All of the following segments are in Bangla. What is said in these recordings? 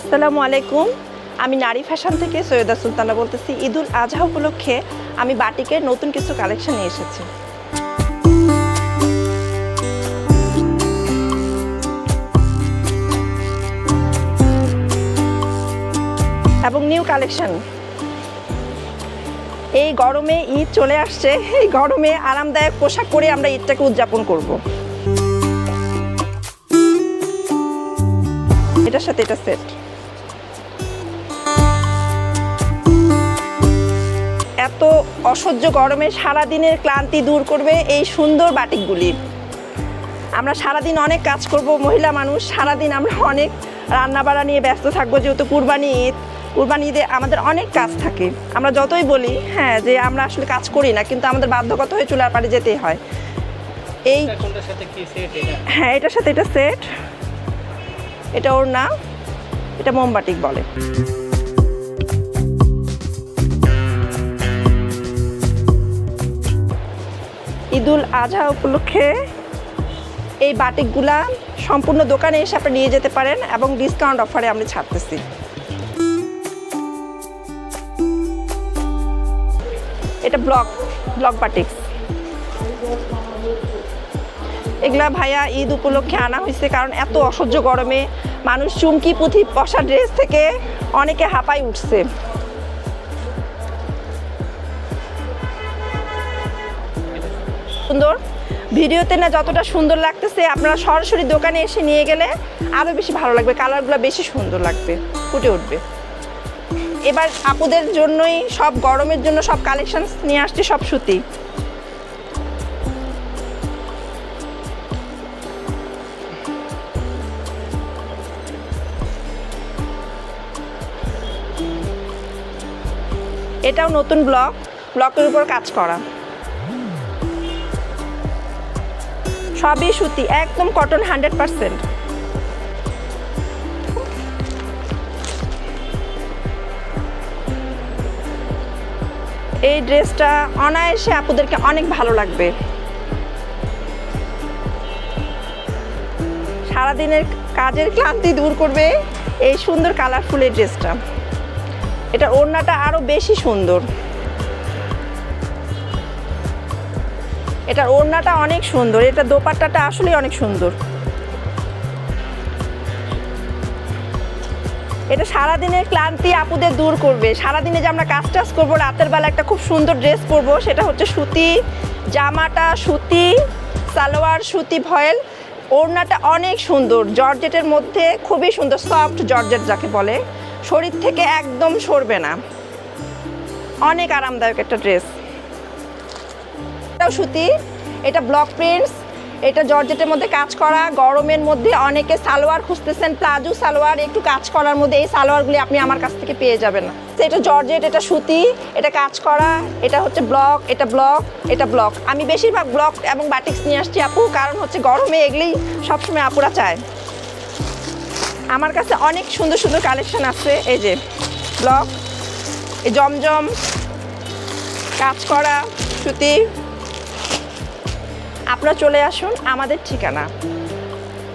আসসালামু আলাইকুম, আমি নারী ফ্যাশন থেকে সৈয়দা সুলতানা বলতেছি। ঈদুল আজহা উপলক্ষে আমি বাটিকের নতুন কিছু কালেকশন নিয়ে এসেছি। এবং নিউ কালেকশন। এই গরমে ঈদ চলে আসছে, এই গরমে আরামদায়ক পোশাক পরে আমরা ঈদটাকে উদযাপন করব। এটার সাথে এটা সেট। এত অসহ্য গরমে সারাদিনের ক্লান্তি দূর করবে এই সুন্দর বাটিকগুলি। আমরা সারাদিন অনেক কাজ করব, মহিলা মানুষ সারাদিন আমরা অনেক রান্নাবাড়া নিয়ে ব্যস্ত থাকবো, যেহেতু কুরবানি ঈদে আমাদের অনেক কাজ থাকে। আমরা যতই বলি যে আমরা আসলে কাজ করি না, কিন্তু আমাদের বাধ্যগত হয়ে চুলার পাড়ে যেতেই হয়। এটার সাথে এটা সেট, এটা ওড়না, এটা মোমবাটিক বলে। ঈদুল আজহা উপলক্ষে এই বাটিকগুলা সম্পূর্ণ দোকানে এসে আপনি নিয়ে যেতে পারেন এবং ডিসকাউন্ট অফারে আমরা ছাড়তেছি। এটা ব্লক বাটিক। এগুলা ভাইয়া ঈদ উপলক্ষে আনা হয়েছে, কারণ এত অসহ্য গরমে মানুষ চুমকি পুঁথি বসা ড্রেস থেকে অনেকে হাঁপাই উঠছে। সুন্দর ভিডিওতে না যতটা সুন্দর লাগতেছে, আপনারা সরাসরি দোকানে এসে নিয়ে গেলে আরও বেশি ভালো লাগবে, কালারগুলো বেশি সুন্দর লাগবে, ফুটে উঠবে। এবার আপুদের জন্যই সব গরমের জন্য সব কালেকশন নিয়ে আসছে, সব সুতি। এটাও নতুন ব্লকের উপর কাজ করা, সবই সুতি, একদম কটন 100%। এই ড্রেসটা অনায়াসে আপুদেরকে অনেক ভালো লাগবে। সারাদিনের কাজের ক্লান্তি দূর করবে এই সুন্দর কালারফুল এই ড্রেসটা। এটার ওড়নাটা আরো বেশি সুন্দর, এটার ওড়নাটা অনেক সুন্দর, এটা দোপাট্টাটা আসলে অনেক সুন্দর। এটা সারাদিনের ক্লান্তি আপুদের দূর করবে। সারাদিনে যে আমরা কাজ করবো, রাতের বেলা একটা খুব সুন্দর ড্রেস পরবো, সেটা হচ্ছে সুতি জামাটা, সুতি সালোয়ার, সুতি ভয়েল, ওড়নাটা অনেক সুন্দর, জর্জেটের মধ্যে খুবই সুন্দর, সফট জর্জেট যাকে বলে, শরীর থেকে একদম সরবে না, অনেক আরামদায়ক একটা ড্রেস। এটাও সুতি, এটা ব্লক প্রিন্টস, এটা জর্জেটের মধ্যে কাজ করা। গরমের মধ্যে অনেকে সালোয়ার খুঁজতেছেন, প্লাজো সালোয়ার একটু কাজ করার মধ্যে, এই সালোয়ারগুলি আপনি আমার কাছ থেকে পেয়ে যাবেন না। এটা জর্জেট, এটা সুতি, এটা কাজ করা, এটা হচ্ছে ব্লক, এটা ব্লক, এটা ব্লক। আমি বেশিরভাগ ব্লক এবং বাটিক্স নিয়ে আসছি আপু, কারণ হচ্ছে গরমে এগুলি সবসময় আপুরা চায়। আমার কাছে অনেক সুন্দর সুন্দর কালেকশন আছে। এই যে ব্লক, এই জমজম কাজ করা সুতি। আপনারা চলে আসুন, আমাদের ঠিকানা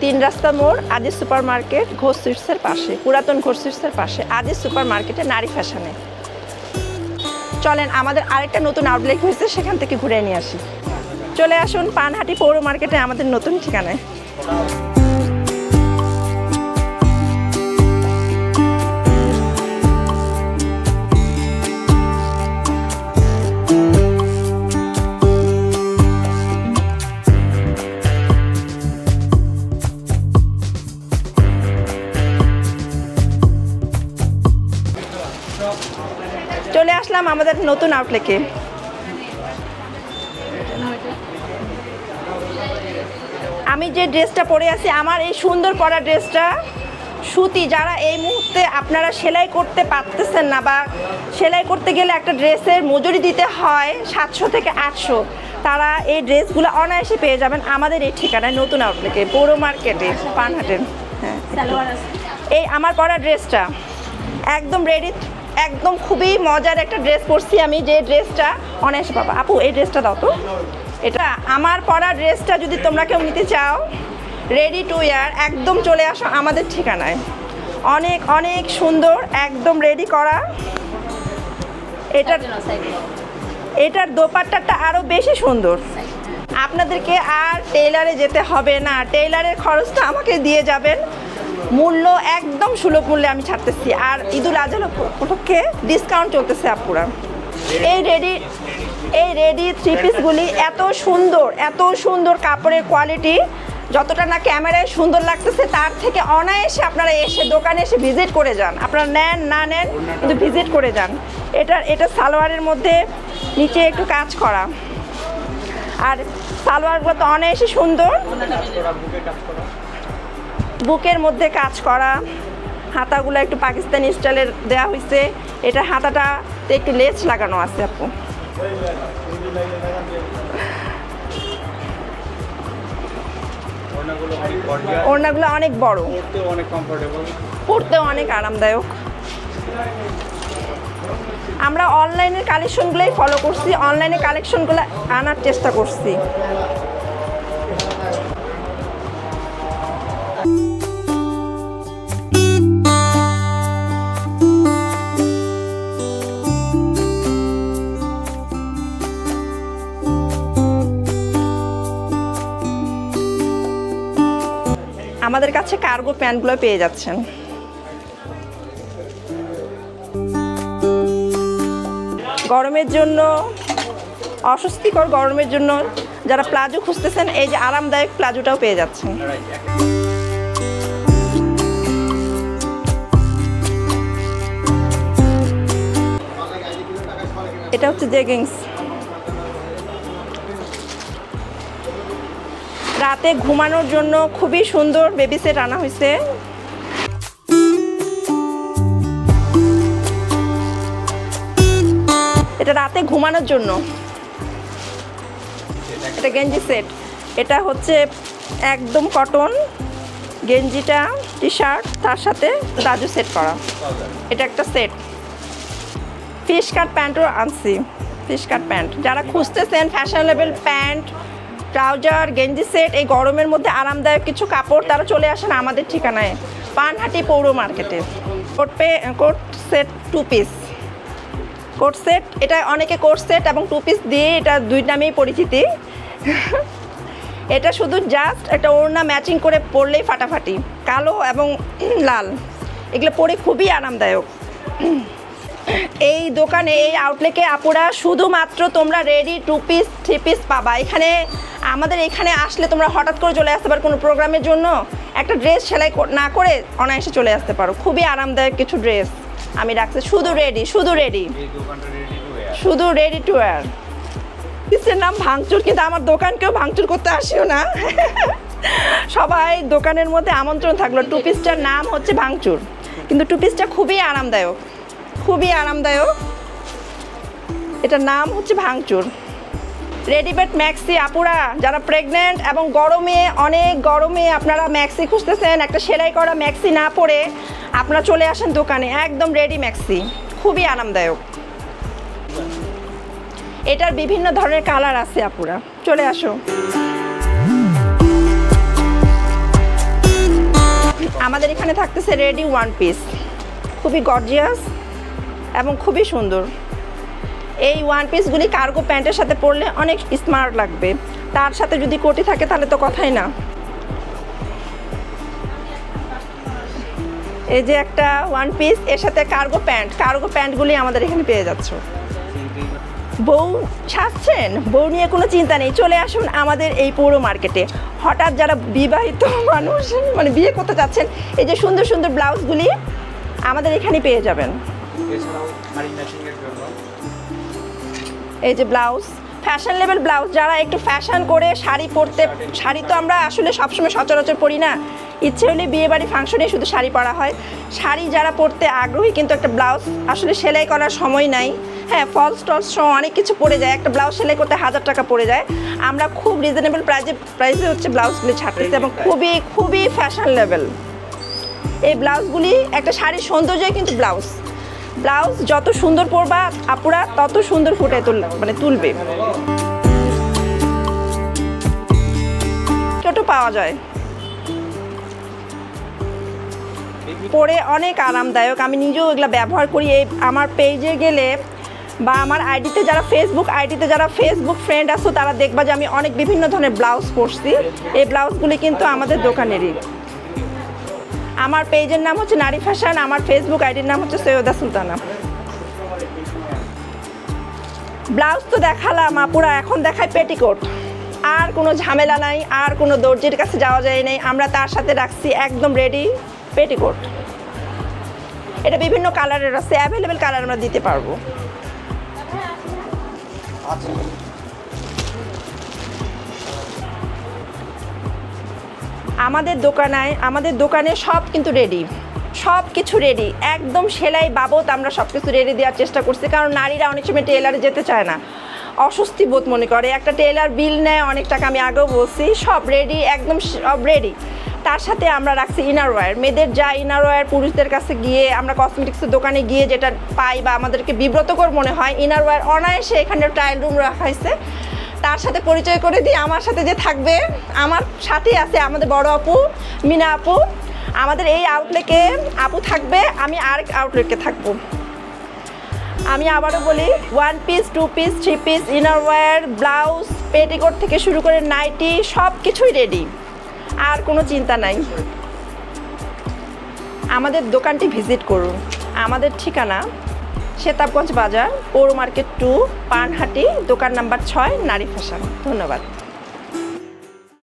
3 রাস্তা মোড়, আজিজ সুপার মার্কেট, ঘোষ সুইটসের পাশে, পুরাতন ঘোষ সুইটসের পাশে, আজিজ সুপার মার্কেটে, নারী ফ্যাশনে। চলেন আমাদের আরেকটা নতুন আউটলেট হয়েছে, সেখান থেকে ঘুরে নিয়ে আসি। চলে আসুন পানহাটি পৌর মার্কেটে আমাদের নতুন ঠিকানায়। চলে আসলাম আমাদের নতুন আউটলেটে। আমি যে ড্রেসটা পরে আছি, আমার এই সুন্দর পরা ড্রেসটা সুতি। যারা এই মুহূর্তে আপনারা সেলাই করতে পারতেছেন না, বা সেলাই করতে গেলে একটা ড্রেসের মজুরি দিতে হয় 700 থেকে 800, তারা এই ড্রেসগুলো অনায়াসে পেয়ে যাবেন আমাদের এই ঠিকানায়, নতুন আউটলেটে, পৌর মার্কেটে, পানহাটের। এই আমার পরা ড্রেসটা একদম রেডি, একদম খুবই মজার একটা ড্রেস পরছি আমি, যে ড্রেসটা অনায়াসে পাবা। আপু এই ড্রেসটা দাও তো। এটা আমার পরা ড্রেসটা যদি তোমরা কেউ নিতে চাও, রেডি টু ওয়্যার, একদম চলে আসো আমাদের ঠিকানায়। অনেক অনেক সুন্দর, একদম রেডি করা। এটার দোপাট্টাটা আরও বেশি সুন্দর। আপনাদেরকে আর টেইলারে যেতে হবে না, টেইলারের খরচটা আমাকে দিয়ে যাবেন। মূল্য একদম সুলভ মূল্যে আমি ছাড়তেছি। আর ঈদুল আজহার উপলক্ষে ডিসকাউন্ট চলতেছে আপুরা। এই রেডি থ্রি পিসগুলি এত সুন্দর কাপড়ের কোয়ালিটি, যতটা না ক্যামেরায় সুন্দর লাগতেছে তার থেকে অনায়াসে আপনারা এসে দোকানে এসে ভিজিট করে যান। আপনারা নেন না নেন কিন্তু ভিজিট করে যান। এটা সালোয়ারের মধ্যে নিচে একটু কাজ করা, আর সালোয়ারগুলো তো অনায়াসে সুন্দর, বুকের মধ্যে কাজ করা। হাতাগুলো একটু পাকিস্তানি স্টাইলের দেওয়া হয়েছে। এটা হাতাটাতে একটু লেস লাগানো আছে আপু। ওড়নাগুলো অনেক বড়, পরতেও অনেক আরামদায়ক। আমরা অনলাইনের কালেকশনগুলোই ফলো করছি, অনলাইনে কালেকশনগুলো আনার চেষ্টা করছি। আমাদের কাছে কার্গো প্যান্টগুলো পেয়ে যাচ্ছেন। গরমের জন্য, অস্বস্তিকর গরমের জন্য যারা প্লাজো খুঁজতেছেন, এই যে আরামদায়ক প্লাজোটাও পেয়ে যাচ্ছেন। এটা হচ্ছে জেগিংস। রাতে ঘুমানোর জন্য খুবই সুন্দর বেবি সেট আনা হয়েছে। এটা রাতে ঘুমানোর জন্য, এটা গেঞ্জি সেট। এটা হচ্ছে একদম কটন গেঞ্জিটা, টি শার্ট, তার সাথে প্লাজো সেট করা। এটা একটা সেট। ফিশ কাট প্যান্টও আনছি, ফিশ কাট প্যান্ট। যারা খুঁজতেছেন ফ্যাশনেবল প্যান্ট, ট্রাউজার, গেঞ্জি সেট, এই গরমের মধ্যে আরামদায়ক কিছু কাপড়, তারা চলে আসেন আমাদের ঠিকানায়, পানহাটি পৌর মার্কেটে। Coat set 2 piece, coat set. এটা অনেকে কোট সেট এবং 2 পিস দিয়ে এটা দুই নামেই পরিচিতি। এটা শুধু জাস্ট একটা ওড়না ম্যাচিং করে পরলেই ফাটাফাটি। কালো এবং লাল, এগুলো পরে খুবই আরামদায়ক। এই দোকানে, এই আউটলেটে আপুরা শুধুমাত্র তোমরা রেডি 2 পিস 3 পিস পাবা। এখানে আমাদের এখানে আসলে তোমরা হঠাৎ করে চলে আসতে পারো কোনো প্রোগ্রামের জন্য, একটা ড্রেস সেলাই না করে অনায়াসে চলে আসতে পারো। খুবই আরামদায়ক কিছু ড্রেস আমি রাখছি, শুধু রেডি টু ওয়্যার। পিসের নাম ভাঙচুর, কিন্তু আমার দোকানকেও ভাঙচুর করতে আসিও না। সবাই দোকানের মধ্যে আমন্ত্রণ থাকলো। 2 পিসটার নাম হচ্ছে ভাঙচুর, কিন্তু 2 পিসটা খুবই আরামদায়ক, খুবই আরামদায়ক। এটার নাম হচ্ছে ভাঙচুর। রেডিমেড ম্যাক্সি আপুরা যারা প্রেগনেন্ট এবং গরমে, অনেক গরমে আপনারা ম্যাক্সি খুঁজতেছেন, একটা সেলাই করা ম্যাক্সি না পরে আপনারা চলে আসেন দোকানে, একদম রেডি ম্যাক্সি, খুবই আরামদায়ক। এটার বিভিন্ন ধরনের কালার আছে আপুরা, চলে আসো। আমাদের এখানে থাকতেছে রেডি 1 পিস, খুবই গর্জিয়াস এবং খুবই সুন্দর। এই 1 পিসগুলি কার্গো প্যান্টের সাথে পরলে অনেক স্মার্ট লাগবে, তার সাথে যদি কোটি থাকে তাহলে তো কথাই না। এই যে একটা 1 পিস, এর সাথে কার্গো প্যান্টগুলি আমাদের এখানে পেয়ে যাচ্ছ। বউ সাজছেন, বউ নিয়ে কোনো চিন্তা নেই, চলে আসুন আমাদের এই পৌর মার্কেটে। হঠাৎ যারা বিবাহিত মানুষ, মানে বিয়ে করতে চাচ্ছেন, এই যে সুন্দর সুন্দর ব্লাউজগুলি আমাদের এখানে পেয়ে যাবেন। এই যে ব্লাউজ, ফ্যাশন লেভেল ব্লাউজ, যারা একটু ফ্যাশন করে শাড়ি পরতে, শাড়ি তো আমরা আসলে সবসময় সচরাচর পরি না, ইচ্ছে হলে বিয়ে বাড়ি ফাংশনে শুধু শাড়ি পরা হয়। শাড়ি যারা পরতে আগ্রহী কিন্তু একটা ব্লাউজ আসলে সেলাই করার সময় নাই, হ্যাঁ ফলস টলস সহ অনেক কিছু পড়ে যায়, একটা ব্লাউজ সেলাই করতে 1000 টাকা পড়ে যায়। আমরা খুব রিজনেবল প্রাইসে হচ্ছে ব্লাউজগুলি ছাড়তেছি এবং খুবই খুবই ফ্যাশন লেভেল। এই ব্লাউজগুলি একটা শাড়ির সৌন্দর্য, কিন্তু ব্লাউজ যত সুন্দর পরবা আপুরা তত সুন্দর ফুটে তুলবে। ছোট পাওয়া যায়, পরে অনেক আরামদায়ক, আমি নিজেও এগুলো ব্যবহার করি। এই আমার পেজে গেলে বা আমার আইডিতে যারা ফেসবুক ফ্রেন্ড আছো তারা দেখবা যে আমি অনেক বিভিন্ন ধরনের ব্লাউজ পরছি। এই ব্লাউজগুলি কিন্তু আমাদের দোকানেরই। আমার পেজের নাম হচ্ছে নারী ফ্যাশন, আমার ফেসবুক আইডির নাম হচ্ছে সৈয়দা সুলতানা। ব্লাউজ তো দেখালাম আপুরা, এখন দেখাই পেটিকোট। আর কোনো ঝামেলা নাই, আর কোনো দর্জির কাছে যাওয়া যায় নাই, আমরা তার সাথে রাখছি একদম রেডি পেটিকোট। এটা বিভিন্ন কালারের আছে, অ্যাভেলেবেল কালার আমরা দিতে পারবো। আমাদের দোকানে সব কিন্তু রেডি, সব কিছু রেডি, একদম সেলাই বাবদ আমরা সব কিছু রেডি দেওয়ার চেষ্টা করছি। কারণ নারীরা অনেক সময় টেলারে যেতে চায় না, অস্বস্তি বোধ মনে করে, একটা টেলার বিল নেয় অনেক টাকা, আমি আগেও বলছি। সব রেডি, একদম সব রেডি। তার সাথে আমরা রাখছি ইনারওয়্যার, মেয়েদের যা ইনারওয়্যার পুরুষদের কাছে গিয়ে আমরা কসমেটিক্সের দোকানে গিয়ে যেটা পাই বা আমাদেরকে বিব্রতকর মনে হয়, ইনারওয়্যার অনায়াসে এখানে ট্রায়াল রুম রাখা হয়েছে। তার সাথে পরিচয় করে দিই, আমার সাথে যে থাকবে, আমার সাথে আছে আমাদের বড় আপু মিনা আপু। আমাদের এই আউটলেটে আপু থাকবে, আমি আরেক আউটলেটে থাকবো। আমি আবারও বলি, 1 piece 2 piece 3 piece innerwear, blouse, petticoat থেকে শুরু করে নাইটি সব কিছুই রেডি, আর কোনো চিন্তা নাই। আমাদের দোকানটি ভিজিট করুন। আমাদের ঠিকানা সেতাবগঞ্জ বাজার, পৌর মার্কেট 2, পানহাটি, দোকান নাম্বার 6, নারী ফ্যাশন। ধন্যবাদ।